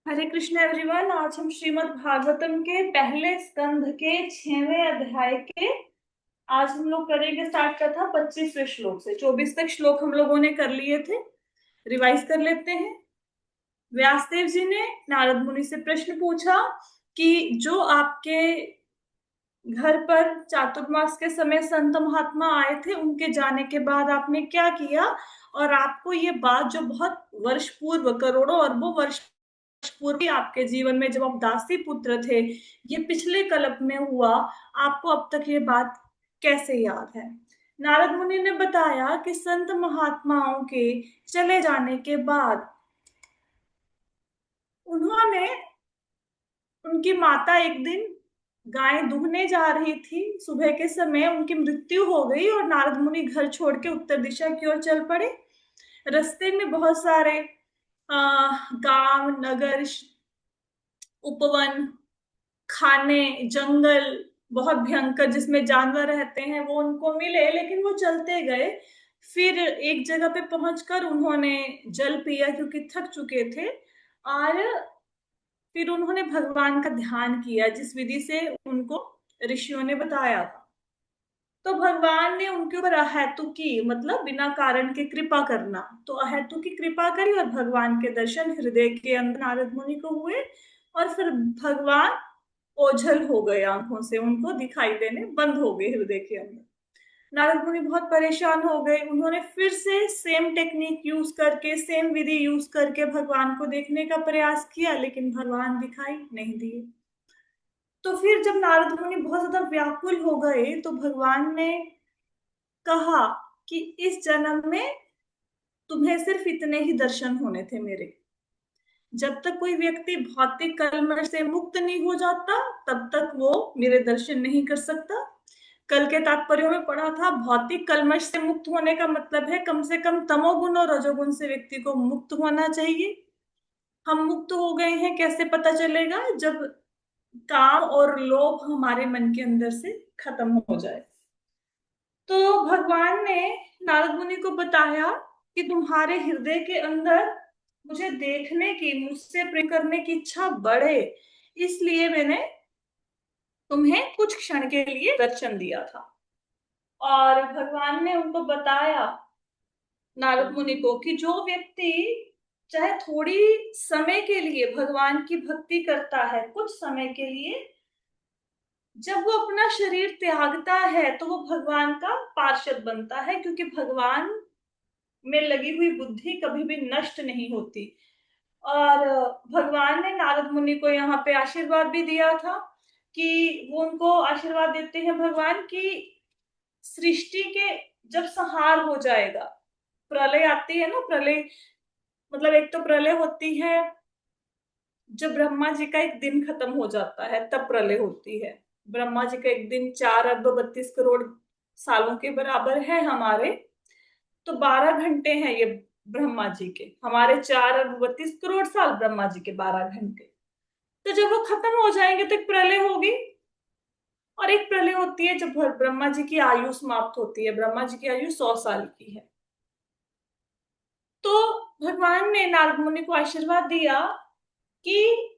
हरे Krishna everyone. आज हम श्रीमद् भागवतम के पहले स्कंध के 6वें अध्याय के आज हम लोग करेंगे स्टार्ट कथा 25वें श्लोक से। 24 तक श्लोक हम लोगों ने कर लिए थे। रिवाइज कर लेते हैं। व्यासदेव जी ने नारद मुनि से प्रश्न पूछा कि जो आपके घर पर चातुर्मास के समय संत महात्मा आए थे, उनके जाने के बाद आपने क्या किया, और आपको ये बात जो बहुत वर्ष पूर्व, करोड़ों अरबों वर्ष पूर्व ही आपके जीवन में जब आप दासी पुत्र थे, ये पिछले कल्प में हुआ, आपको अब तक ये बात कैसे याद है। नारद मुनि ने बताया कि संत महात्माओं के चले जाने के बाद उन्होंने, उनकी माता एक दिन गाय दूहने जा रही थी, सुबह के समय उनकी मृत्यु हो गई और नारद मुनि घर छोड़ के उत्तर दिशा की ओर चल पड़े। रास्ते में बहुत सारे गांव, नगर, उपवन, खाने, जंगल, बहुत भयंकर जिसमें जानवर रहते हैं, वो उनको मिले, लेकिन वो चलते गए। फिर एक जगह पे पहुंचकर उन्होंने जल पिया क्योंकि थक चुके थे, और फिर उन्होंने भगवान का ध्यान किया जिस विधि से उनको ऋषियों ने बताया था। तो भगवान ने उनके ऊपर अहेतुकी, मतलब बिना कारण के कृपा करना, तो अहेतुकी कृपा करी और भगवान के दर्शन हृदय के अंदर नारद मुनि को हुए। और फिर भगवान ओझल हो गए, आंखों से उनको दिखाई देने बंद हो गए हृदय के अंदर। नारद मुनि बहुत परेशान हो गए। उन्होंने फिर से सेम टेक्निक यूज करके, सेम विधि यूज करके भगवान को देखने का प्रयास किया, लेकिन भगवान दिखाई नहीं दिए। तो फिर जब नारद मुनि बहुत ज्यादा व्याकुल हो गए, तो भगवान ने कहा कि इस जन्म में तुम्हें सिर्फ इतने ही दर्शन होने थे मेरे। जब तक कोई व्यक्ति भौतिक कलमश से मुक्त नहीं हो जाता, तब तक वो मेरे दर्शन नहीं कर सकता। कल के तात्पर्यों में पढ़ा था, भौतिक कलमश से मुक्त होने का मतलब है कम से कम तमोगुण और रजोगुण से व्यक्ति को मुक्त होना चाहिए। हम मुक्त हो गए हैं कैसे पता चलेगा? जब काम और लोभ हमारे मन के अंदर से खत्म हो जाए। तो भगवान ने नारद मुनि को बताया कि तुम्हारे हृदय के अंदर मुझे देखने की, मुझसे प्रेम करने की इच्छा बढ़े, इसलिए मैंने तुम्हें कुछ क्षण के लिए दर्शन दिया था। और भगवान ने उनको बताया, नारद मुनि को, कि जो व्यक्ति चाहे थोड़ी समय के लिए भगवान की भक्ति करता है, कुछ समय के लिए, जब वो अपना शरीर त्यागता है तो वो भगवान का पार्षद बनता है, क्योंकि भगवान में लगी हुई बुद्धि कभी भी नष्ट नहीं होती। और भगवान ने नारद मुनि को यहाँ पे आशीर्वाद भी दिया था, कि वो उनको आशीर्वाद देते हैं भगवान की, सृष्टि के जब संहार हो जाएगा, प्रलय आती है ना, प्रलय मतलब एक तो प्रलय होती है जब ब्रह्मा जी का एक दिन खत्म हो जाता है, तब प्रलय होती है। ब्रह्मा जी का एक दिन 4 अरब 32 करोड़ सालों के बराबर है हमारे। तो 12 घंटे हैं ये ब्रह्मा जी के, हमारे 4 अरब 32 करोड़ साल, ब्रह्मा जी के 12 घंटे। तो जब वो खत्म हो जाएंगे तो एक प्रलय होगी। और एक प्रलय होती है जब ब्रह्मा जी की आयु समाप्त होती है। ब्रह्मा जी की आयु 100 साल की है। तो भगवान ने नारद मुनि को आशीर्वाद दिया कि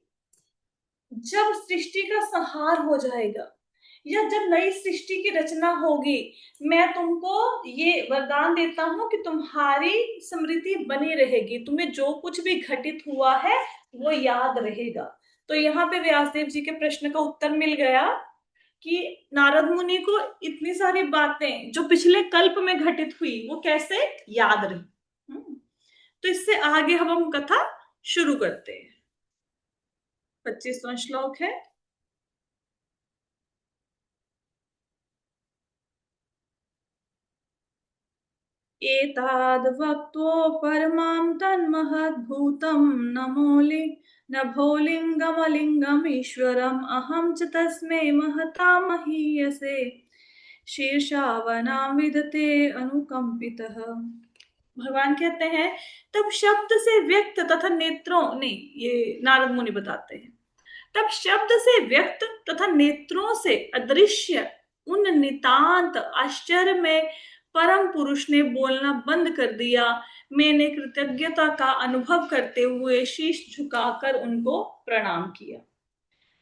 जब सृष्टि का संहार हो जाएगा, या जब नई सृष्टि की रचना होगी, मैं तुमको ये वरदान देता हूं कि तुम्हारी स्मृति बनी रहेगी, तुम्हें जो कुछ भी घटित हुआ है वो याद रहेगा। तो यहाँ पे व्यासदेव जी के प्रश्न का उत्तर मिल गया कि नारद मुनि को इतनी सारी बातें जो पिछले कल्प में घटित हुई वो कैसे याद रही। तो इससे आगे हम कथा शुरू करते हैं। 25वां श्लोक है। एताद्वक्त्वो परमां तन्महद्भूतं न भोलिङ्गमलिङ्गमीश्वरम् अहं च तस्मै महतां महीयसे शीर्षावनां विदते अनुकंपितः। भगवान कहते हैं, तब शब्द से व्यक्त तथा नेत्रों, नहीं, ये नारद मुनि बताते हैं, तब शब्द से व्यक्त तथा नेत्रों से अदृश्य उन नितांत आश्चर्य में परम पुरुष ने बोलना बंद कर दिया। मैंने कृतज्ञता का अनुभव करते हुए शीश झुकाकर उनको प्रणाम किया।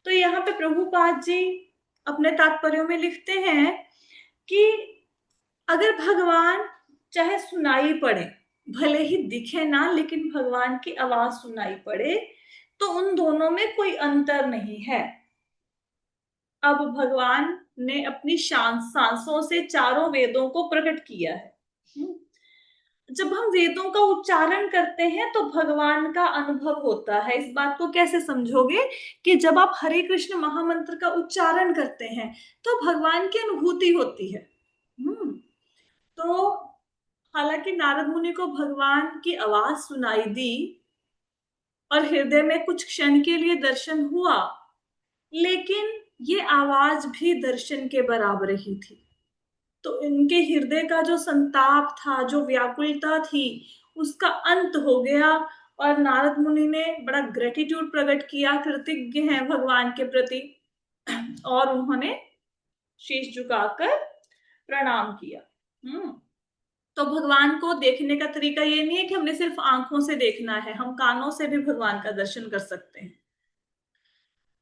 तो यहाँ पे प्रभुपाद जी अपने तात्पर्यों में लिखते हैं कि अगर भगवान चाहे सुनाई पड़े, भले ही दिखे ना, लेकिन भगवान की आवाज सुनाई पड़े, तो उन दोनों में कोई अंतर नहीं है। अब भगवान ने अपनी सांसों से चारों वेदों को प्रकट किया है। जब हम वेदों का उच्चारण करते हैं तो भगवान का अनुभव होता है। इस बात को कैसे समझोगे कि जब आप हरे कृष्ण महामंत्र का उच्चारण करते हैं तो भगवान की अनुभूति होती है। तो हालांकि नारद मुनि को भगवान की आवाज सुनाई दी और हृदय में कुछ क्षण के लिए दर्शन हुआ, लेकिन ये आवाज भी दर्शन के बराबर ही थी। तो इनके हृदय का जो संताप था, जो व्याकुलता थी, उसका अंत हो गया और नारद मुनि ने बड़ा ग्रेटिट्यूड प्रकट किया, कृतज्ञ हैं भगवान के प्रति, और उन्होंने शीश झुकाकर प्रणाम किया। तो भगवान को देखने का तरीका ये नहीं है कि हमने सिर्फ आंखों से देखना है, हम कानों से भी भगवान का दर्शन कर सकते हैं।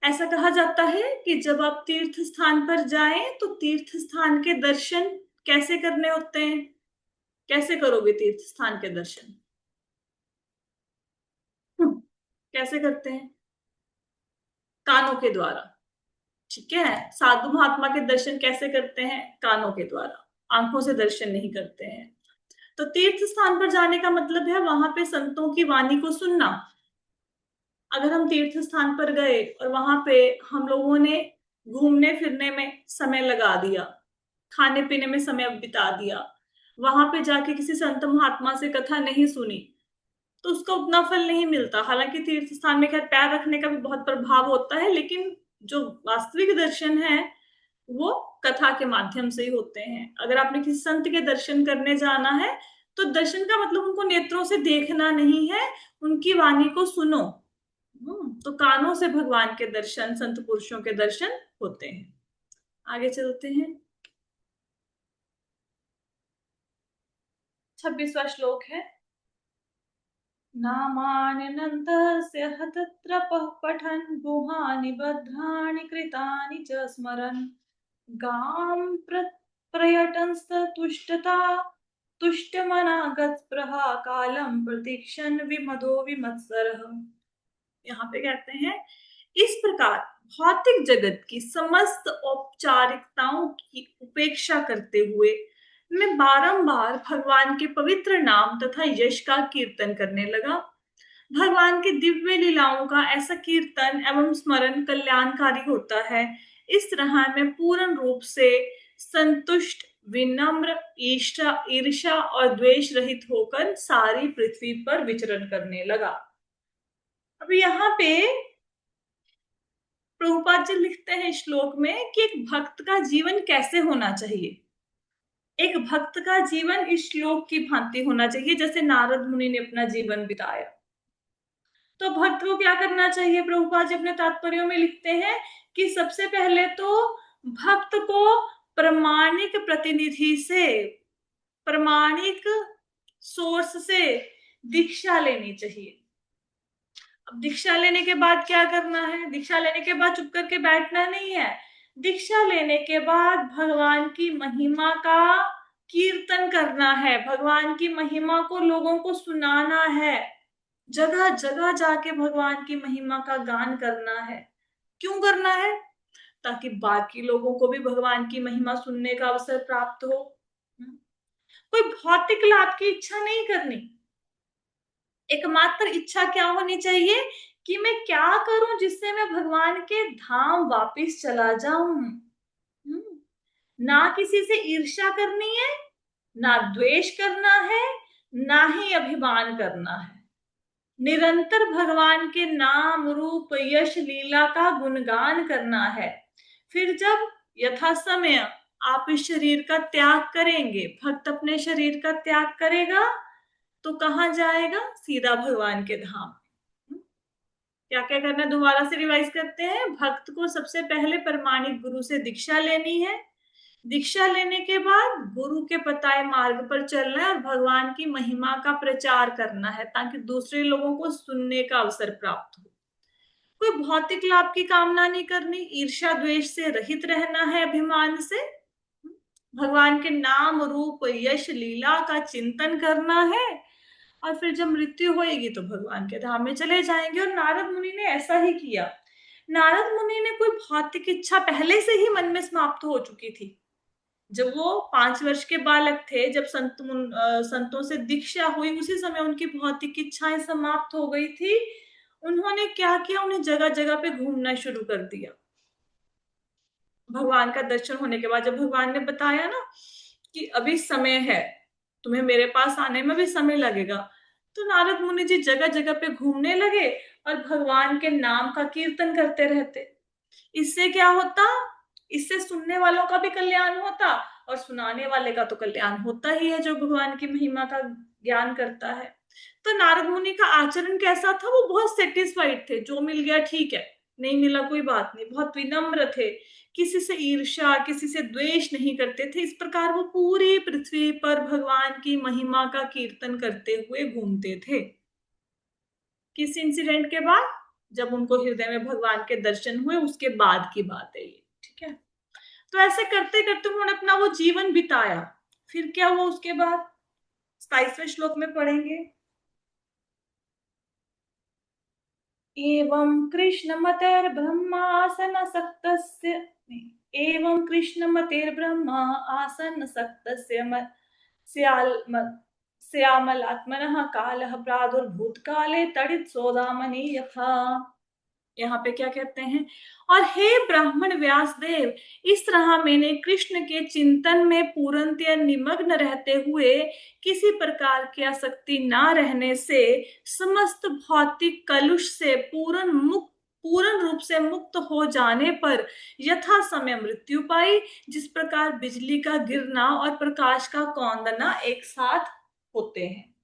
ऐसा कहा जाता है कि जब आप तीर्थ स्थान पर जाएं तो तीर्थ स्थान के दर्शन कैसे करने होते हैं? कैसे करोगे तीर्थ स्थान के दर्शन? कैसे करते हैं? कानों के द्वारा। ठीक है। साधु महात्मा के दर्शन कैसे करते हैं? कानों के द्वारा, आंखों से दर्शन नहीं करते हैं। तो तीर्थ स्थान पर जाने का मतलब है वहां पे संतों की वाणी को सुनना। अगर हम तीर्थ स्थान पर गए और वहां पे हम लोगों ने घूमने फिरने में समय लगा दिया, खाने पीने में समय बिता दिया, वहां पे जाके किसी संत महात्मा से कथा नहीं सुनी, तो उसका उतना फल नहीं मिलता। हालांकि तीर्थ स्थान में खैर पैर रखने का भी बहुत प्रभाव होता है, लेकिन जो वास्तविक दर्शन है वो कथा के माध्यम से ही होते हैं। अगर आपने किसी संत के दर्शन करने जाना है तो दर्शन का मतलब उनको नेत्रों से देखना नहीं है, उनकी वाणी को सुनो। तो कानों से भगवान के दर्शन, संत पुरुषों के दर्शन होते हैं। आगे चलते हैं। 26वां श्लोक है। नामान्यनन्तस्य हतत्रपः पठन् गुहानि भद्राणि कृतानि च स्मरन् गां प्रयटंस्तुष्टता तुष्टमना गत्प्रहा कालं प्रतीक्षन् विमदो विमत्सरः। यहाँ पे कहते हैं, इस प्रकार भौतिक जगत की समस्त औपचारिकताओं की उपेक्षा करते हुए मैं बारंबार भगवान के पवित्र नाम तथा यश का कीर्तन करने लगा। भगवान की दिव्य लीलाओं का ऐसा कीर्तन एवं स्मरण कल्याणकारी होता है। इस तरह मैं पूर्ण रूप से संतुष्ट, विनम्र, ईर्ष्या और द्वेष रहित होकर सारी पृथ्वी पर विचरण करने लगा। अब यहाँ पे प्रभुपाद जी लिखते हैं श्लोक में कि एक भक्त का जीवन कैसे होना चाहिए। एक भक्त का जीवन इस श्लोक की भांति होना चाहिए जैसे नारद मुनि ने अपना जीवन बिताया। तो भक्त को क्या करना चाहिए? प्रभुपाद जी अपने तात्पर्यों में लिखते हैं कि सबसे पहले तो भक्त को प्रमाणिक प्रतिनिधि से, प्रमाणिक सोर्स से दीक्षा लेनी चाहिए। अब दीक्षा लेने के बाद क्या करना है? दीक्षा लेने के बाद चुप करके बैठना नहीं है। दीक्षा लेने के बाद भगवान की महिमा का कीर्तन करना है, भगवान की महिमा को लोगों को सुनाना है, जगह जगह जाके भगवान की महिमा का गान करना है। क्यों करना है? ताकि बाकी लोगों को भी भगवान की महिमा सुनने का अवसर प्राप्त हो। कोई भौतिक लाभ की इच्छा नहीं करनी। एकमात्र इच्छा क्या होनी चाहिए कि मैं क्या करूं जिससे मैं भगवान के धाम वापस चला जाऊं। ना किसी से ईर्ष्या करनी है, ना द्वेष करना है, ना ही अभिमान करना है। निरंतर भगवान के नाम, रूप, यश, लीला का गुणगान करना है। फिर जब यथा समय आप इस शरीर का त्याग करेंगे, भक्त अपने शरीर का त्याग करेगा तो कहाँ जाएगा? सीधा भगवान के धाम। क्या क्या करना है दोबारा से रिवाइज करते हैं। भक्त को सबसे पहले प्रमाणिक गुरु से दीक्षा लेनी है, दीक्षा लेने के बाद गुरु के बताए मार्ग पर चलना है और भगवान की महिमा का प्रचार करना है, ताकि दूसरे लोगों को सुनने का अवसर प्राप्त हो। कोई भौतिक लाभ की कामना नहीं करनी, ईर्ष्या द्वेष से रहित रहना है, अभिमान से। भगवान के नाम रूप यश लीला का चिंतन करना है, और फिर जब मृत्यु होएगी तो भगवान के धाम में चले जाएंगे। और नारद मुनि ने ऐसा ही किया। नारद मुनि ने कोई भौतिक इच्छा पहले से ही मन में समाप्त हो चुकी थी। जब वो 5 वर्ष के बालक थे, जब संतों से दीक्षा हुई, उसी समय उनकी भौतिक इच्छाएं समाप्त हो गई थी। उन्होंने क्या किया, उन्हें जगह जगह पे घूमना शुरू कर दिया। भगवान का दर्शन होने के बाद जब भगवान ने बताया ना कि अभी समय है, तुम्हें मेरे पास आने में भी समय लगेगा, तो नारद मुनि जी जगह जगह पे घूमने लगे और भगवान के नाम का कीर्तन करते रहते। इससे क्या होता, इससे सुनने वालों का भी कल्याण होता, और सुनाने वाले का तो कल्याण होता ही है, जो भगवान की महिमा का ज्ञान करता है। तो नारद मुनि का आचरण कैसा था, वो बहुत सेटिस्फाइड थे, जो मिल गया ठीक है, नहीं मिला कोई बात नहीं, बहुत विनम्र थे, किसी से ईर्ष्या किसी से द्वेष नहीं करते थे। इस प्रकार वो पूरी पृथ्वी पर भगवान की महिमा का कीर्तन करते हुए घूमते थे। किस इंसिडेंट के बाद, जब उनको हृदय में भगवान के दर्शन हुए, उसके बाद की बात है ये, ठीक है। तो ऐसे करते करते उन्होंने अपना वो जीवन बिताया। फिर क्या हुआ उसके बाद, 27वें श्लोक में पढ़ेंगे। एवं कृष्णमतेर्ब्रह्मासनसक्तस्य एवं कृष्णमतेर्ब्रह्मा आसनसक्तस्य श्यामलात्मनः कालः प्रादुर्भूतकाले तडित सौदामनि यथा। यहाँ पे क्या कहते हैं, और हे ब्राह्मण व्यासदेव, इस तरह मैंने कृष्ण के चिंतन में पूर्णतया निमग्न रहते हुए किसी प्रकार की आसक्ति ना रहने से समस्त भौतिक कलुष से पूर्ण रूप से मुक्त हो जाने पर यथा समय मृत्यु पाई, जिस प्रकार बिजली का गिरना और प्रकाश का कौंदना एक साथ होते हैं।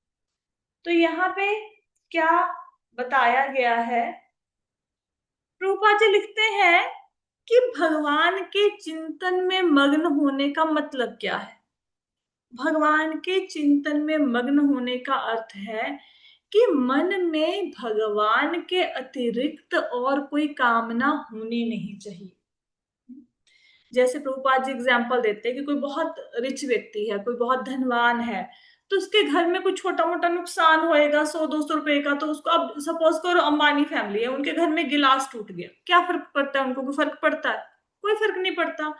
तो यहाँ पे क्या बताया गया है, प्रभुपाद जी लिखते हैं कि भगवान के चिंतन में मग्न होने का मतलब क्या है। भगवान के चिंतन में मग्न होने का अर्थ है कि मन में भगवान के अतिरिक्त और कोई कामना होनी नहीं चाहिए। जैसे प्रभुपाद जी एग्जाम्पल देते हैं कि कोई बहुत रिच व्यक्ति है, कोई बहुत धनवान है, तो उसके घर में कोई छोटा मोटा नुकसान होएगा 100-200 रुपए का, तो उसको, अब सपोज करो अंबानी फैमिली है, उनके घर में गिलास टूट गया, क्या फर्क पड़ता है उनको, कोई फर्क पड़ता है? कोई फर्क नहीं पड़ता।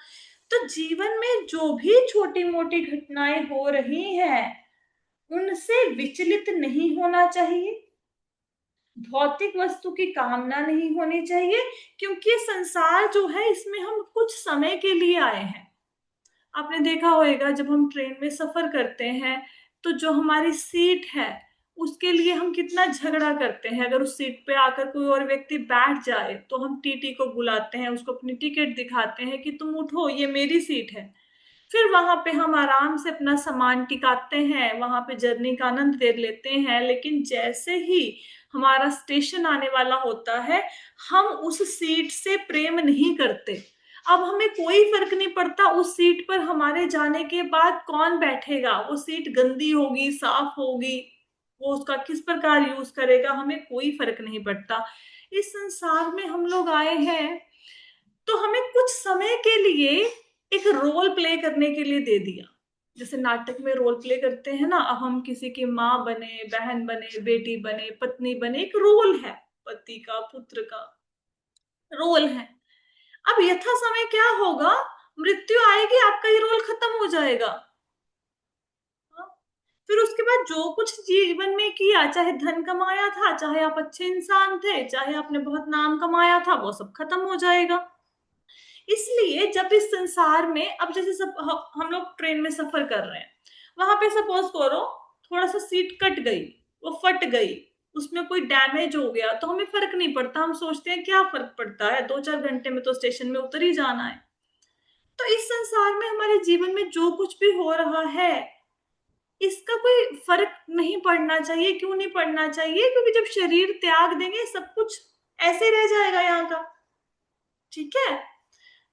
तो जीवन में जो भी छोटी मोटी घटनाएं हो रही हैं, उनसे विचलित नहीं होना चाहिए, भौतिक वस्तु की कामना नहीं होनी चाहिए, क्योंकि ये संसार जो है, इसमें हम कुछ समय के लिए आए हैं। आपने देखा होगा, जब हम ट्रेन में सफर करते हैं, तो जो हमारी सीट है, उसके लिए हम कितना झगड़ा करते हैं। अगर उस सीट पे आकर कोई और व्यक्ति बैठ जाए, तो हम टीटी को बुलाते हैं, उसको अपनी टिकट दिखाते हैं कि तुम उठो, ये मेरी सीट है। फिर वहां पे हम आराम से अपना सामान टिकाते हैं, वहां पे जर्नी का आनंद ले लेते हैं। लेकिन जैसे ही हमारा स्टेशन आने वाला होता है, हम उस सीट से प्रेम नहीं करते। अब हमें कोई फर्क नहीं पड़ता उस सीट पर हमारे जाने के बाद कौन बैठेगा, वो सीट गंदी होगी साफ होगी, वो उसका किस प्रकार यूज करेगा, हमें कोई फर्क नहीं पड़ता। इस संसार में हम लोग आए हैं, तो हमें कुछ समय के लिए एक रोल प्ले करने के लिए दे दिया। जैसे नाटक में रोल प्ले करते हैं ना, अब हम किसी की माँ बने, बहन बने, बेटी बने, पत्नी बने, एक रोल है, पति का, पुत्र का रोल है। अब यथा समय क्या होगा, मृत्यु आएगी, आपका ये रोल खत्म हो जाएगा। फिर उसके बाद जो कुछ जीवन में किया, चाहे धन कमाया था, चाहे आप अच्छे इंसान थे, चाहे आपने बहुत नाम कमाया था, वो सब खत्म हो जाएगा। इसलिए जब इस संसार में, अब जैसे सब हम लोग ट्रेन में सफर कर रहे हैं, वहां पे सपोज करो थोड़ा सा सीट कट गई, वो फट गई, उसमें कोई डैमेज हो गया, तो हमें फर्क नहीं पड़ता, हम सोचते हैं क्या फर्क पड़ता है, 2-4 घंटे में तो स्टेशन में उतर ही जाना है। तो इस संसार में हमारे जीवन में जो कुछ भी हो रहा है, इसका कोई फर्क नहीं पड़ना चाहिए। क्यों नहीं पड़ना चाहिए? क्योंकि जब शरीर त्याग देंगे, सब कुछ ऐसे रह जाएगा यहाँ का, ठीक है।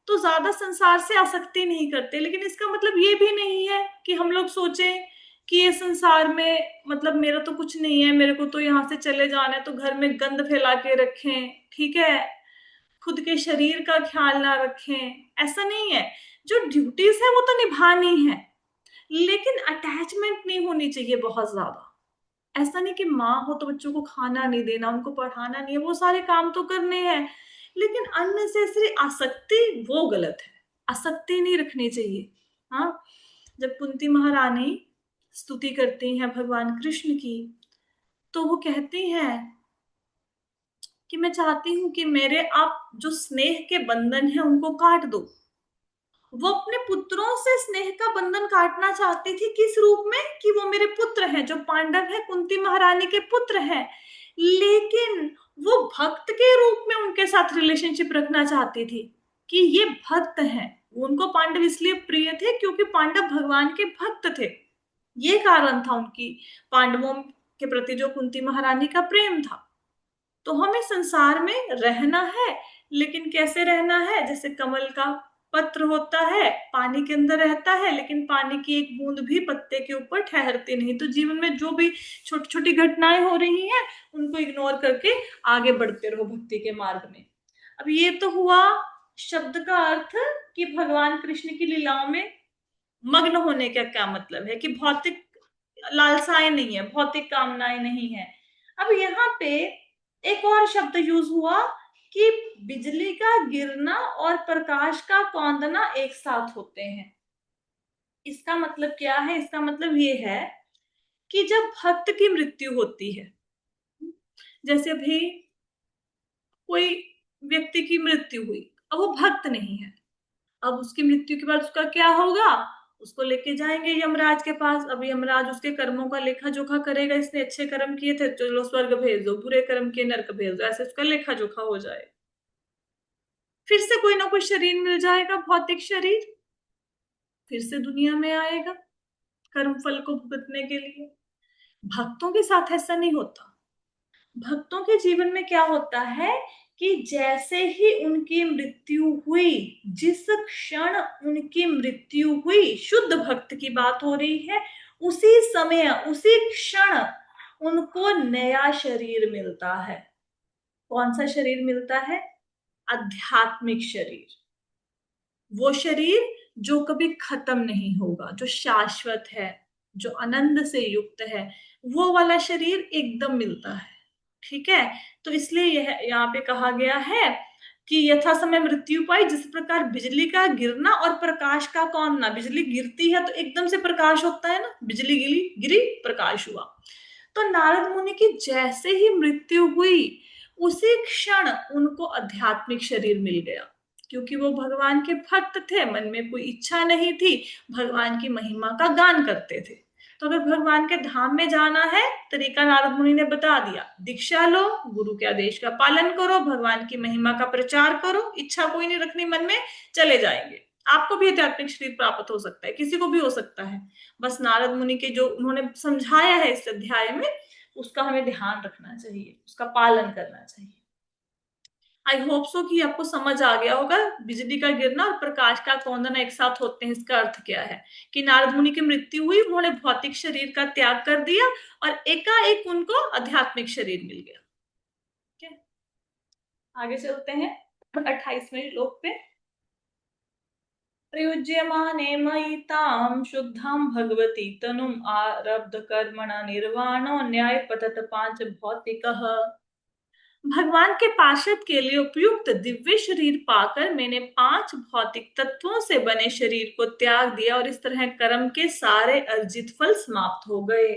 तो ज्यादा संसार से आसक्ति नहीं करते। लेकिन इसका मतलब ये भी नहीं है कि हम लोग सोचें कि ये संसार में मतलब मेरा तो कुछ नहीं है, मेरे को तो यहाँ से चले जाना है, तो घर में गंद फैला के रखें, ठीक है, खुद के शरीर का ख्याल ना रखें, ऐसा नहीं है। जो ड्यूटीज है वो तो निभानी है, लेकिन अटैचमेंट नहीं होनी चाहिए बहुत ज्यादा। ऐसा नहीं कि माँ हो तो बच्चों को खाना नहीं देना, उनको पढ़ाना नहीं है, वो सारे काम तो करने हैं, लेकिन अननेसेसरी आसक्ति वो गलत है। आसक्ति नहीं रखनी चाहिए। हाँ, जब कुंती महारानी स्तुति करती हैं भगवान कृष्ण की, तो वो कहती हैं कि मैं चाहती हूं कि मेरे आप जो स्नेह के बंधन है उनको काट दो। वो अपने पुत्रों से स्नेह का बंधन काटना चाहती थी, किस रूप में, कि वो मेरे पुत्र हैं, जो पांडव है कुंती महारानी के पुत्र हैं, लेकिन वो भक्त के रूप में उनके साथ रिलेशनशिप रखना चाहती थी कि ये भक्त हैं। उनको पांडव इसलिए प्रिय थे क्योंकि पांडव भगवान के भक्त थे, ये कारण था उनकी पांडवों के प्रति जो कुंती महारानी का प्रेम था। तो हमें संसार में रहना है, लेकिन कैसे रहना है, जैसे कमल का पत्र होता है, पानी के अंदर रहता है, लेकिन पानी की एक बूंद भी पत्ते के ऊपर ठहरती नहीं। तो जीवन में जो भी छोटी छोटी घटनाएं हो रही हैं उनको इग्नोर करके आगे बढ़ते रहो भक्ति के मार्ग में। अब ये तो हुआ शब्द का अर्थ कि भगवान कृष्ण की लीलाओं में मग्न होने का क्या मतलब है, कि भौतिक लालसाएं नहीं है, भौतिक कामनाएं नहीं है। अब यहाँ पे एक और शब्द यूज हुआ कि बिजली का गिरना और प्रकाश का कौंदना एक साथ होते हैं। इसका मतलब क्या है, इसका मतलब ये है कि जब भक्त की मृत्यु होती है, जैसे अभी कोई व्यक्ति की मृत्यु हुई, अब वो भक्त नहीं है, अब उसकी मृत्यु के बाद उसका क्या होगा, उसको लेके जाएंगे यमराज के पास। अब यमराज उसके कर्मों का लेखा जोखा करेगा, इसने अच्छे कर्म किए थे चलो स्वर्ग भेज दो, बुरे कर्म किए नरक भेज दो, ऐसे उसका लेखा जोखा हो जाए। फिर से कोई ना कोई शरीर मिल जाएगा, भौतिक शरीर, फिर से दुनिया में आएगा कर्म फल को भुगतने के लिए। भक्तों के साथ ऐसा नहीं होता। भक्तों के जीवन में क्या होता है कि जैसे ही उनकी मृत्यु हुई, जिस क्षण उनकी मृत्यु हुई, शुद्ध भक्त की बात हो रही है, उसी समय उसी क्षण उनको नया शरीर मिलता है। कौन सा शरीर मिलता है, आध्यात्मिक शरीर। वो शरीर जो कभी खत्म नहीं होगा, जो शाश्वत है, जो आनंद से युक्त है, वो वाला शरीर एकदम मिलता है। ठीक है, तो इसलिए यह यहाँ पे कहा गया है कि यथा समय मृत्यु पाई, जिस प्रकार बिजली का गिरना और प्रकाश का कौंधना, बिजली गिरती है तो एकदम से प्रकाश होता है ना, बिजली गिरी गिरी प्रकाश हुआ। तो नारद मुनि की जैसे ही मृत्यु हुई, उसी क्षण उनको आध्यात्मिक शरीर मिल गया, क्योंकि वो भगवान के भक्त थे, मन में कोई इच्छा नहीं थी, भगवान की महिमा का गान करते थे। तो अगर भगवान के धाम में जाना है, तरीका नारद मुनि ने बता दिया, दीक्षा लो, गुरु के आदेश का पालन करो, भगवान की महिमा का प्रचार करो, इच्छा कोई नहीं रखनी मन में, चले जाएंगे। आपको भी आध्यात्मिक शरीर प्राप्त हो सकता है, किसी को भी हो सकता है। बस नारद मुनि के जो उन्होंने समझाया है इस अध्याय में, उसका हमें ध्यान रखना चाहिए, उसका पालन करना चाहिए। आई होप सो कि आपको समझ आ गया होगा बिजली का गिरना और प्रकाश का कौंधना एक साथ होते हैं, इसका अर्थ क्या है, कि नारद मुनि की मृत्यु हुई, उन्होंने भौतिक शरीर का त्याग कर दिया और एकाएक उनको आध्यात्मिक शरीर मिल गया। ठीक है, आगे चलते हैं 28वें श्लोक पे। प्रयुज्यमाने मयि तां शुद्धां भगवती तनुम् आरब्ध कर्मणा निर्वाणो न्याय पतत पांच भौतिकः। भगवान के पार्षद के लिए उपयुक्त दिव्य शरीर पाकर मैंने 5 भौतिक तत्वों से बने शरीर को त्याग दिया और इस तरह कर्म के सारे अर्जित फल समाप्त हो गए।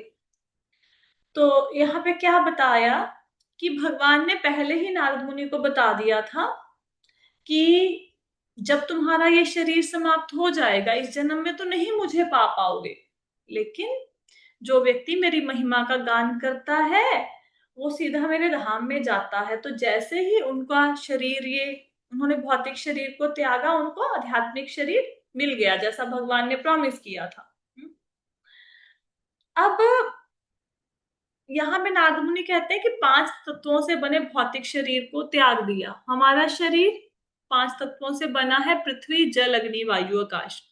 तो यहाँ पे क्या बताया कि भगवान ने पहले ही नारद मुनि को बता दिया था कि जब तुम्हारा ये शरीर समाप्त हो जाएगा, इस जन्म में तो नहीं मुझे पा पाओगे, लेकिन जो व्यक्ति मेरी महिमा का गान करता है वो सीधा मेरे धाम में जाता है। तो जैसे ही उनका शरीर, ये उन्होंने भौतिक शरीर को त्यागा, उनको आध्यात्मिक शरीर मिल गया, जैसा भगवान ने प्रॉमिस किया था। अब यहाँ पे नारद मुनि कहते हैं कि 5 तत्वों से बने भौतिक शरीर को त्याग दिया। हमारा शरीर 5 तत्वों से बना है, पृथ्वी जल अग्नि वायु आकाश।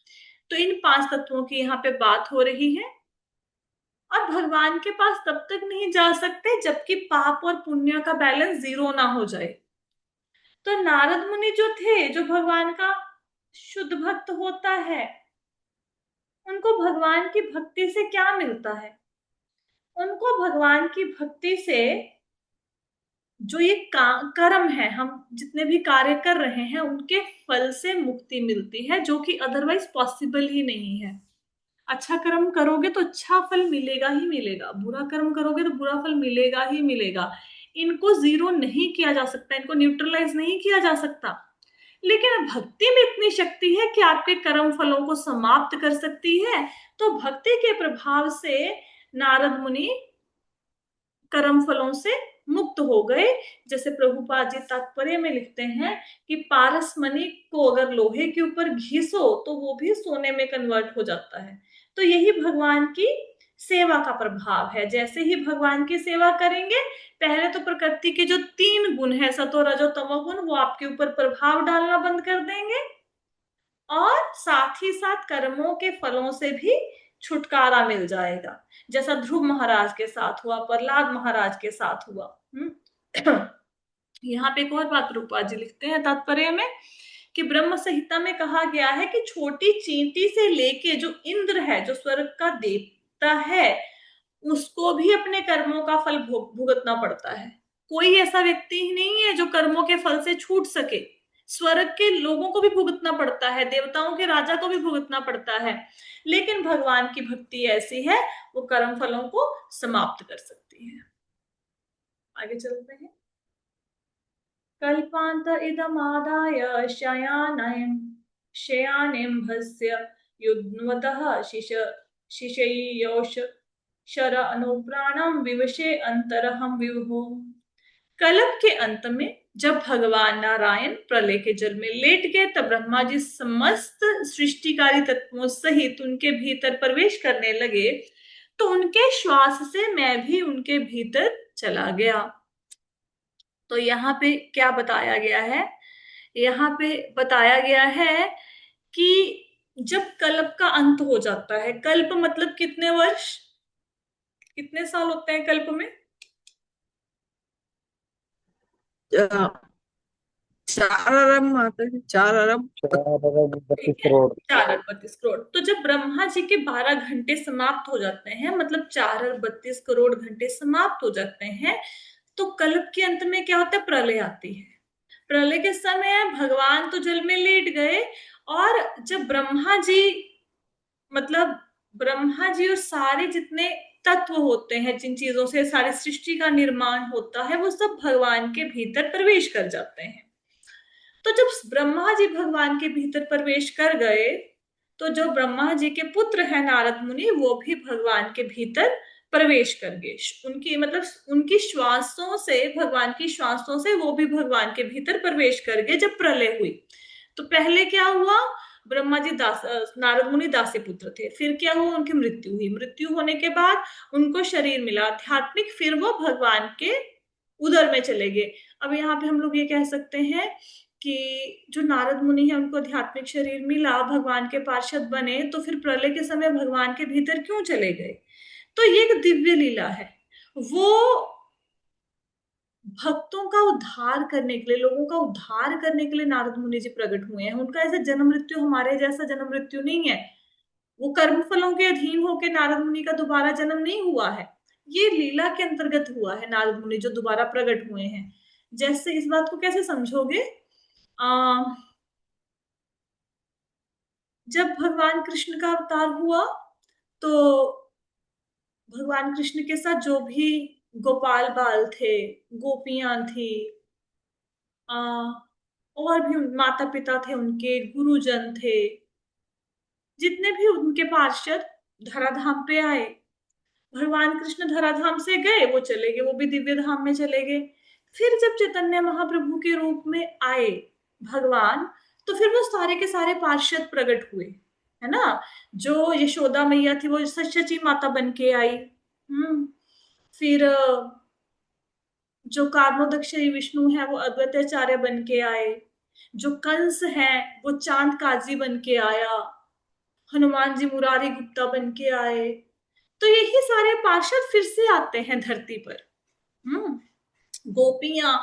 तो इन 5 तत्वों की यहाँ पे बात हो रही है। और भगवान के पास तब तक नहीं जा सकते जबकि पाप और पुण्य का बैलेंस 0 ना हो जाए। तो नारद मुनि जो थे, जो भगवान का शुद्ध भक्त होता है, उनको भगवान की भक्ति से क्या मिलता है? उनको भगवान की भक्ति से जो ये कर्म है, हम जितने भी कार्य कर रहे हैं उनके फल से मुक्ति मिलती है, जो कि अदरवाइज पॉसिबल ही नहीं है। अच्छा कर्म करोगे तो अच्छा फल मिलेगा ही मिलेगा, बुरा कर्म करोगे तो बुरा फल मिलेगा ही मिलेगा। इनको जीरो नहीं किया जा सकता, इनको न्यूट्रलाइज नहीं किया जा सकता। लेकिन भक्ति में इतनी शक्ति है कि आपके कर्म फलों को समाप्त कर सकती है। तो भक्ति के प्रभाव से नारद मुनि कर्म फलों से मुक्त हो गए। जैसे प्रभुपाद जी तात्पर्य में लिखते हैं कि पारस मणि को अगर लोहे के ऊपर घिसो तो वो भी सोने में कन्वर्ट हो जाता है। तो यही भगवान की सेवा का प्रभाव है। जैसे ही भगवान की सेवा करेंगे, पहले तो प्रकृति के जो 3 गुण है, सतो रजो तमो गुण, वो आपके ऊपर प्रभाव डालना बंद कर देंगे और साथ ही साथ कर्मों के फलों से भी छुटकारा मिल जाएगा। जैसा ध्रुव महाराज के साथ हुआ, प्रहलाद महाराज के साथ हुआ। यहाँ पे एक और बात रूपा जी लिखते हैं तात्पर्य में कि ब्रह्म संहिता में कहा गया है कि छोटी चींटी से लेके जो इंद्र है, जो स्वर्ग का देवता है, उसको भी अपने कर्मों का फल भुगतना पड़ता है। कोई ऐसा व्यक्ति ही नहीं है जो कर्मों के फल से छूट सके। स्वर्ग के लोगों को भी भुगतना पड़ता है, देवताओं के राजा को भी भुगतना पड़ता है। लेकिन भगवान की भक्ति ऐसी है, वो कर्म फलों को समाप्त कर सकती है। आगे चलते हैं। कल्पांत इदमादाय शयानेम्भस्य युध्मतः शिशयोष शर अनुप्राणम विवशे अंतरहम विभो। कल्प के अंत में जब भगवान नारायण प्रलय के जल में लेट गए, तब ब्रह्मा जी समस्त सृष्टिकारी तत्वों सहित उनके भीतर प्रवेश करने लगे। तो उनके श्वास से मैं भी उनके भीतर चला गया। तो यहाँ पे क्या बताया गया है? यहाँ पे बताया गया है कि जब कल्प का अंत हो जाता है, कल्प मतलब कितने वर्ष, कितने साल होते हैं कल्प में? 4 अरब माता जी, 4 अरब। 4 अरब 32 ठीक है, करोड़ 4 अरब 32 करोड़। तो जब ब्रह्मा जी के 12 घंटे समाप्त हो जाते हैं, मतलब 4 अरब 32 करोड़ घंटे समाप्त हो जाते हैं, तो कल्प के अंत में क्या होता है? प्रलय आती है। प्रलय के समय भगवान तो जल में लेट गए, और जब ब्रह्मा जी, मतलब ब्रह्मा जी और सारे जितने तत्व होते हैं, जिन चीजों से सारी सृष्टि का निर्माण होता है, वो सब भगवान के भीतर प्रवेश कर जाते हैं। तो जब ब्रह्मा जी भगवान के भीतर प्रवेश कर गए, तो जो ब्रह्मा जी के पुत्र हैं नारद मुनि, वो भी भगवान के भीतर प्रवेश कर गए। उनकी मतलब उनकी श्वासों से, भगवान की श्वासों से वो भी भगवान के भीतर प्रवेश कर गए जब प्रलय हुई। तो पहले क्या हुआ? ब्रह्मा जी नारद मुनि दासी पुत्र थे। फिर क्या हुआ? उनकी मृत्यु हुई। मृत्यु होने के बाद उनको शरीर मिला आध्यात्मिक, फिर वो भगवान के उदर में चले गए। अब यहाँ पे हम लोग ये कह सकते हैं कि जो नारद मुनि है उनको आध्यात्मिक शरीर मिला, भगवान के पार्षद बने, तो फिर प्रलय के समय भगवान के भीतर क्यों चले गए? तो ये एक दिव्य लीला है। वो भक्तों का उद्धार करने के लिए, लोगों का उद्धार करने के लिए नारद मुनि जी प्रकट हुए हैं। उनका ऐसा जन्म मृत्यु, हमारे जैसा जन्म मृत्यु नहीं है। वो कर्म फलों के अधीन होकर नारद मुनि का दोबारा जन्म नहीं हुआ है। ये लीला के अंतर्गत हुआ है, नारद मुनि जो दोबारा प्रकट हुए हैं। जैसे इस बात को कैसे समझोगे? आ, जब भगवान कृष्ण का अवतार हुआ, तो भगवान कृष्ण के साथ जो भी गोपाल बाल थे, गोपियां थी, आ, और भी माता पिता थे, उनके गुरुजन थे, जितने भी उनके पार्षद धराधाम पे आए। भगवान कृष्ण धराधाम से गए, वो चले गए, वो भी दिव्य धाम में चले गए। फिर जब चैतन्य महाप्रभु के रूप में आए भगवान, तो फिर वो सारे के सारे पार्षद प्रकट हुए, है ना। जो यशोदा मैया थी वो सची माता बन के आई। फिर जो कार्मोदक श्री विष्णु है वो अद्वैताचार्य बन के आए। जो कंस है वो चांद काजी बन के आया, हनुमान जी मुरारी गुप्ता बन के आए। तो यही सारे पार्षद फिर से आते हैं धरती पर। हम्म गोपियां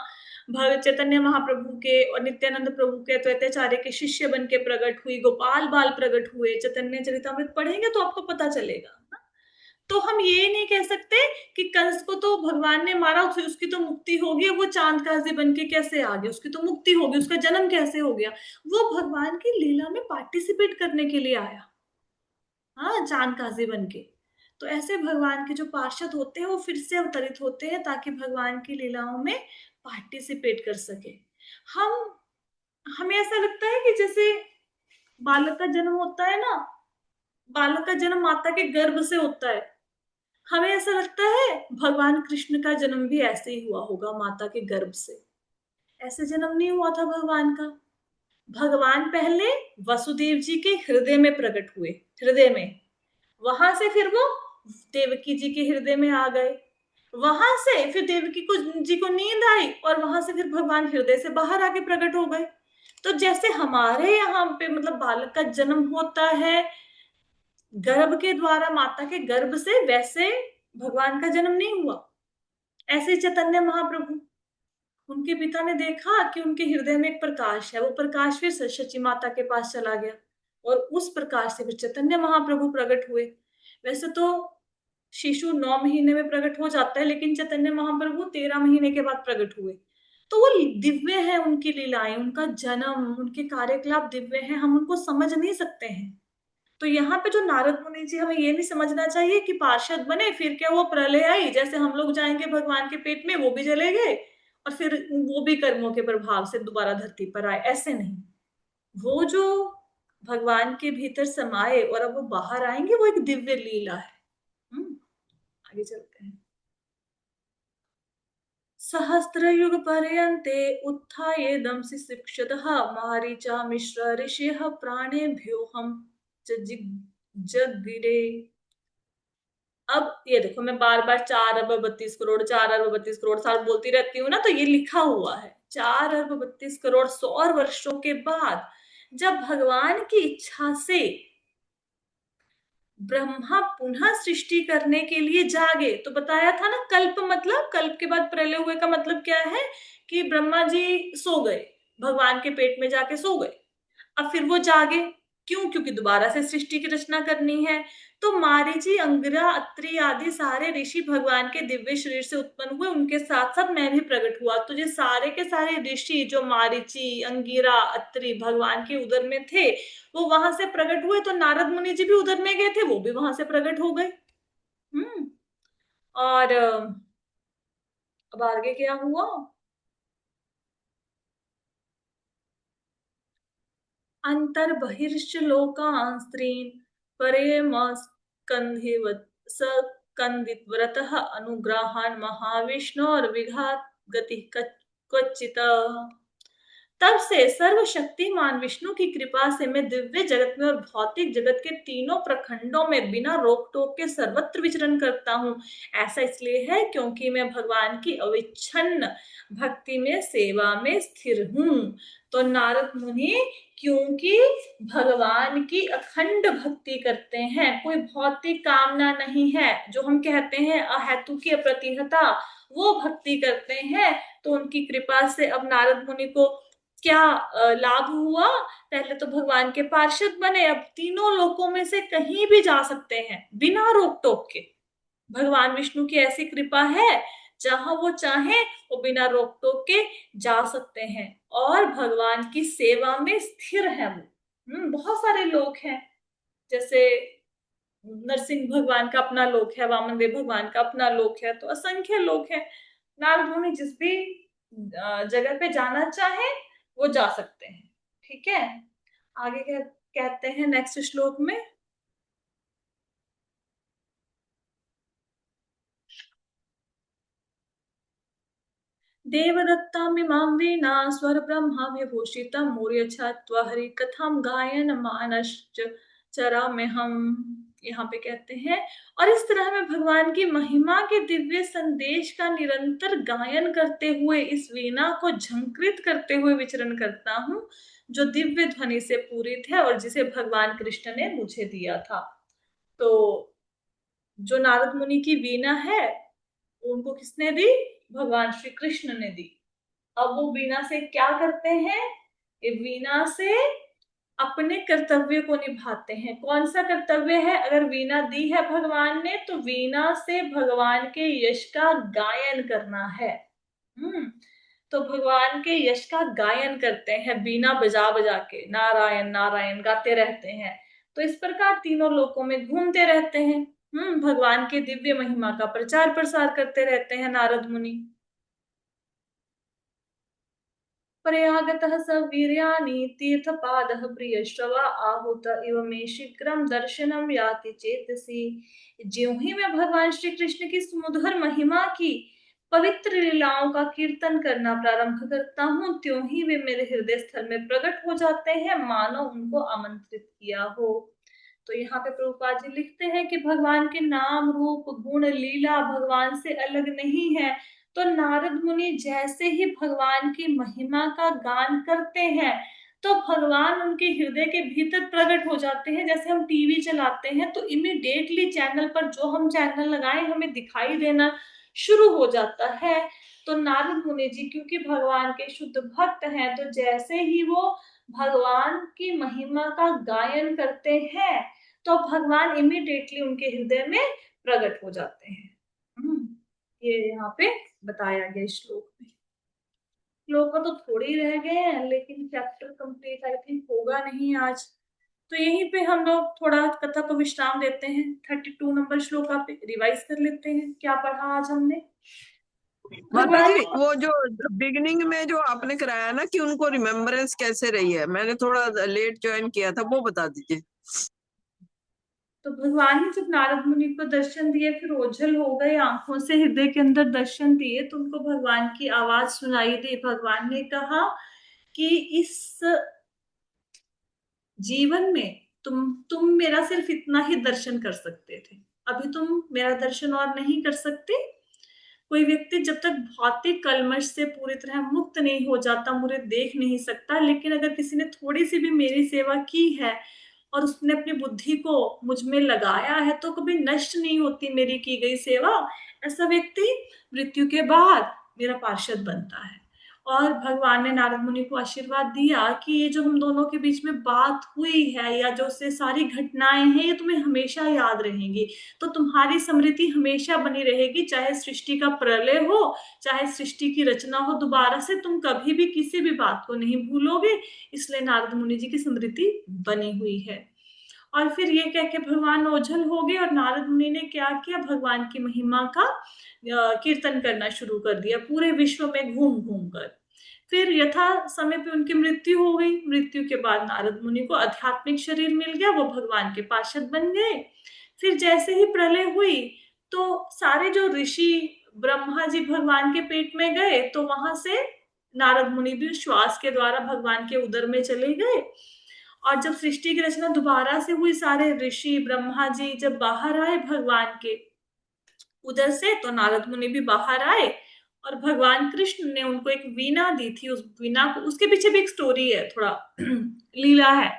भगत चैतन्य महाप्रभु के और नित्यानंद प्रभु के द्वैताचार्य के शिष्य बन के प्रकट हुई, गोपाल बाल प्रकट हुए। चैतन्य चरितमृत पढ़ेंगे तो आपको पता चलेगा। तो हम ये नहीं कह सकते कि कंस को तो भगवान ने मारा, उसकी तो मुक्ति होगी, वो चांद काजी बन के कैसे आ गया, उसकी तो मुक्ति होगी, उसका जन्म कैसे हो गया। वो भगवान की लीला में पार्टिसिपेट करने के लिए आया, हाँ, चांद काजी बन के। तो ऐसे भगवान के जो पार्षद होते हैं वो फिर से अवतरित होते हैं ताकि भगवान की लीलाओं में पार्टिसिपेट कर सके। हम हमें ऐसा लगता है कि जैसे बालक का जन्म होता है ना, बालक का जन्म माता के गर्भ से होता है। हमें ऐसा लगता है भगवान कृष्ण का जन्म भी ऐसे ही हुआ होगा, माता के गर्भ से। ऐसे जन्म नहीं हुआ था भगवान का। भगवान पहले वसुदेव जी के हृदय में प्रकट हुए, हृदय में। वहां से फिर वो देवकी जी के हृदय में आ गए। वहां से फिर देवकी को जी को नींद आई और वहां से फिर भगवान हृदय से बाहर आके प्रकट हो गए। तो जैसे हमारे यहाँ पे मतलब बालक का जन्म होता है गर्भ के द्वारा, माता के गर्भ से, वैसे भगवान का जन्म नहीं हुआ। ऐसे चैतन्य महाप्रभु, उनके पिता ने देखा कि उनके हृदय में एक प्रकाश है, वो प्रकाश फिर सची माता के पास चला गया और उस प्रकाश से फिर चैतन्य महाप्रभु प्रकट हुए। वैसे तो शिशु 9 महीने में प्रकट हो जाता है, लेकिन चैतन्य महाप्रभु 13 महीने के बाद प्रकट हुए। तो वो दिव्य है, उनकी लीलाएं, उनका जन्म, उनके कार्यकलाप दिव्य हैं, हम उनको समझ नहीं सकते हैं। तो यहाँ पे जो नारद मुनि जी, हमें ये नहीं समझना चाहिए कि पार्षद बने फिर क्या वो प्रलय आई, जैसे हम लोग जाएंगे भगवान के पेट में वो भी जले गए और फिर वो भी कर्मों के प्रभाव से दोबारा धरती पर आए, ऐसे नहीं। वो जो भगवान के भीतर समाये और अब वो बाहर आएंगे, वो एक दिव्य लीला है। आगे चलते हैं। सहस्रयुग पर्यन्ते उत्थायेदं शिक्षितः मारीचा मिश्र ऋषयः प्राणेभ्योऽहं जगीरे। अब ये देखो, मैं बार बार 4 अरब 32 करोड़, 4 अरब 32 करोड़ साल बोलती रहती हूँ ना, तो ये लिखा हुआ है 4 अरब 32 करोड़ सौर वर्षों के बाद जब भगवान की इच्छा से ब्रह्मा पुनः सृष्टि करने के लिए जागे। तो बताया था ना, कल्प मतलब कल्प के बाद प्रलय हुए का मतलब क्या है कि ब्रह्मा जी सो गए, भगवान के पेट में जाके सो गए। अब फिर वो जागे, क्यों? क्योंकि दोबारा से सृष्टि की रचना करनी है। तो मारीची, अंगिरा, अत्रि आदि सारे ऋषि भगवान के दिव्य शरीर से उत्पन्न हुए, उनके साथ साथ मैं भी प्रकट हुआ। तो ये सारे के सारे ऋषि जो मारीची, अंगिरा, अत्रि भगवान के उदर में थे, वो वहां से प्रकट हुए। तो नारद मुनि जी भी उदर में गए थे, वो भी वहां से प्रकट हो गए। हम्म और अब आगे क्या हुआ? अंतर्बहिर्श्च लोकान् स्त्रीन् परेमस्कन्धिवत् स्कन्दितव्रतः अनुग्रहान् महाविष्णोर्विघात गतिः क्वचित्। तब से सर्वशक्तिमान विष्णु की कृपा से मैं दिव्य जगत में और भौतिक जगत के तीनों प्रखंडों में बिना रोक टोक के सर्वत्र विचरण करता हूँ। ऐसा इसलिए है क्योंकि मैं भगवान की अविच्छिन्न भक्ति में, सेवा में स्थिर हूँ। तो नारद मुनि क्योंकि भगवान की अखंड भक्ति करते हैं, कोई भौतिक कामना नहीं है, जो हम कहते हैं अहेतु की अप्रतिहता, वो भक्ति करते हैं। तो उनकी कृपा से अब नारद मुनि को क्या लाभ हुआ? पहले तो भगवान के पार्षद बने, अब तीनों लोकों में से कहीं भी जा सकते हैं बिना रोक टोक के। भगवान विष्णु की ऐसी कृपा है, जहां वो चाहे वो बिना रोक टोक के जा सकते हैं और भगवान की सेवा में स्थिर है वो। बहुत सारे लोग हैं, जैसे नरसिंह भगवान का अपना लोक है, वामन देव भगवान का अपना लोक है, तो असंख्य लोक है। नारद मुनि जिस भी जगह पे जाना चाहे वो जा सकते हैं। ठीक है, आगे कहते हैं नेक्स्ट श्लोक में। देवदत्तामिमां वीणा स्वर ब्रह्मा विभूषितं मूर्य छत्वा हरि कथां गायन मानश्च चराम्यहम्। यहाँ पे कहते हैं, और इस तरह मैं भगवान की महिमा के दिव्य संदेश का निरंतर गायन करते हुए इस वीणा को झंकृत करते हुए विचरण करता हूँ, जो दिव्य ध्वनि से पूरित है और जिसे भगवान कृष्ण ने मुझे दिया था। तो जो नारद मुनि की वीणा है, उनको किसने दी? भगवान श्री कृष्ण ने दी। अब वो वीणा से क्या करते हैं? ये वीणा से अपने कर्तव्य को निभाते हैं। कौन सा कर्तव्य है? अगर वीणा दी है भगवान ने, तो वीणा से भगवान के यश का गायन करना है। हम्म तो भगवान के यश का गायन करते हैं, बीना बजा बजा के नारायण नारायण गाते रहते हैं। तो इस प्रकार तीनों लोकों में घूमते रहते हैं। भगवान के दिव्य महिमा का प्रचार प्रसार करते रहते हैं नारद मुनि। प्रयागतः स वीर्याणि तीर्थपादः प्रियश्रवा आहुत इव मे शीघ्रम दर्शनम याति चेतसी। ज्यों ही मैं भगवान श्री कृष्ण की सुमधुर महिमा की पवित्र लीलाओं का कीर्तन करना प्रारंभ करता हूँ, त्यों ही वे मेरे हृदय स्थल में प्रकट हो जाते हैं, मानो उनको आमंत्रित किया हो। तो यहाँ पे प्रभुपाद जी लिखते हैं कि भगवान के नाम रूप गुण लीला भगवान से अलग नहीं है। तो नारद मुनि जैसे ही भगवान की महिमा का गान करते हैं, तो भगवान उनके हृदय के भीतर प्रकट हो जाते हैं। जैसे हम टीवी चलाते हैं तो इमीडिएटली चैनल पर जो हम चैनल लगाए हमें दिखाई देना शुरू हो जाता है। तो नारद मुनि जी क्योंकि भगवान के शुद्ध भक्त हैं, तो जैसे ही वो भगवान की महिमा का गायन करते हैं, तो भगवान इमीडिएटली उनके हृदय में प्रकट हो जाते हैं। ये यहाँ पे बताया गया श्लोक में। श्लोक तो थोड़े ही रह गए हैं, लेकिन चैप्टर कंप्लीट आई थिंक होगा नहीं आज। तो यहीं पे हम लोग थोड़ा कथा को विश्राम देते हैं। 32 नंबर श्लोक आप रिवाइज कर लेते हैं, क्या पढ़ा आज हमने। माता जी, भगवान वो जो बिगनिंग में जो आपने कराया ना कि उनको रिमेम्बरेंस कैसे रही है, मैंने थोड़ा लेट ज्वाइन किया था, वो बता दीजिए। तो भगवान ने जब नारद मुनि को दर्शन दिए, फिर ओझल हो गए आंखों से, हृदय के अंदर दर्शन दिए, तो उनको भगवान की आवाज सुनाई दी। भगवान ने कहा कि इस जीवन में तुम मेरा सिर्फ इतना ही दर्शन कर सकते थे, अभी तुम मेरा दर्शन और नहीं कर सकते। कोई व्यक्ति जब तक भौतिक कलमश से पूरी तरह मुक्त नहीं हो जाता, मुझे देख नहीं सकता। लेकिन अगर किसी ने थोड़ी सी भी मेरी सेवा की है और उसने अपनी बुद्धि को मुझ में लगाया है, तो कभी नष्ट नहीं होती मेरी की गई सेवा। ऐसा व्यक्ति मृत्यु के बाद मेरा पार्षद बनता है। और भगवान ने नारद मुनि को आशीर्वाद दिया कि ये जो हम दोनों के बीच में बात हुई है, या जो से सारी घटनाएं हैं, ये तुम्हें हमेशा याद रहेंगी। तो तुम्हारी स्मृति हमेशा बनी रहेगी, चाहे सृष्टि का प्रलय हो, चाहे सृष्टि की रचना हो दोबारा से, तुम कभी भी किसी भी बात को नहीं भूलोगे। इसलिए नारद मुनि जी की स्मृति बनी हुई है। और फिर ये कह के भगवान ओझल हो गए, और नारद मुनि ने क्या किया? भगवान की महिमा का कीर्तन करना शुरू कर दिया पूरे विश्व में घूम घूम कर। फिर यथा समय पे उनकी मृत्यु हो गई। मृत्यु के बाद नारद मुनि को आध्यात्मिक शरीर मिल गया, वो भगवान के पार्षद बन गए। फिर जैसे ही प्रलय हुई, तो सारे जो ऋषि ब्रह्मा जी भगवान के पेट में गए, तो वहां से नारद मुनि भी श्वास के द्वारा भगवान के उदर में चले गए। और जब सृष्टि की रचना दोबारा से हुई, सारे ऋषि ब्रह्मा जी जब बाहर आए भगवान के उधर से, तो नारद मुनि भी बाहर आए। और भगवान कृष्ण ने उनको एक वीणा दी थी। उस वीणा को, उसके पीछे भी एक स्टोरी है, थोड़ा लीला है,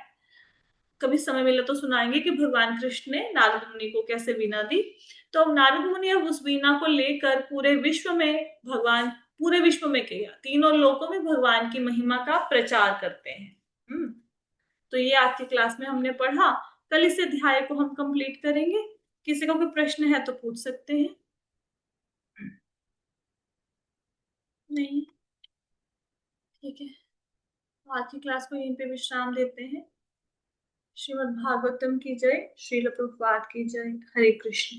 कभी समय मिला तो सुनाएंगे कि भगवान कृष्ण ने नारद मुनि को कैसे वीणा दी। तो अब नारद मुनि अब उस वीणा को लेकर पूरे विश्व में भगवान, पूरे विश्व में क्या, तीनों लोकों में भगवान की महिमा का प्रचार करते हैं। तो ये आज की क्लास में हमने पढ़ा। कल इस अध्याय को हम कंप्लीट करेंगे। किसी को कोई प्रश्न है तो पूछ सकते हैं। नहीं? ठीक है, तो आज की क्लास को यहीं पे विश्राम देते हैं। श्रीमद् भागवतम की जय, श्रील प्रभुपाद की जय। हरे कृष्ण।